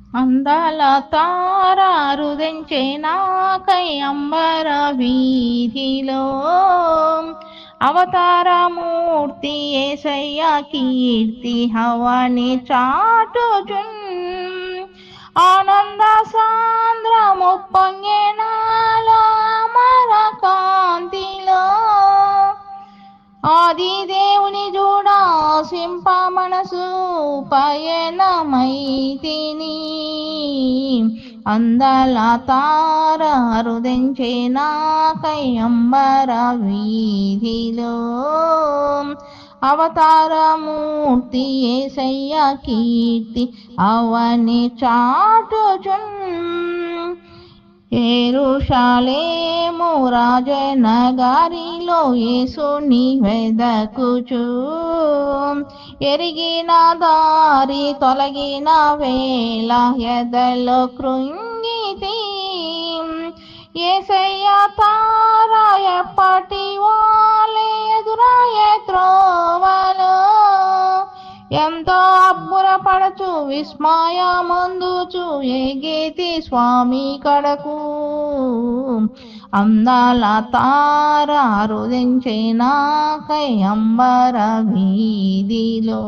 అందాల తార రుదించే నాకై అంబర వీధిలో అవతారమూర్తి యేసయ్య కీర్తి హవని చాటుచున్ ఆనంద సాంద్రము పొంగే నాలో అమర కాంతిలో ఆది దేవుని చూడా సింప మనసు పయనమైతిని అందాల తార రుదించే నాకై అంబర వీధిలో అవతారమూర్తి యేసయ్య కీర్తి అవని చాటుచున్ యెరూషలేము రాజనగరిలో యేసుని వెదకుచు ఎరిగిన దారి తొలగిన వేళ ఎదలో కృంగితి యేసయ్య తార ఎప్పటి వాలే ఎదురాయే త్రోవలో ఎంతో అబ్బురపడచు విస్మయమందుచు ఎగేతి స్వామి కడకు అందాల తార రుదించే నాకై అంబర వీధిలో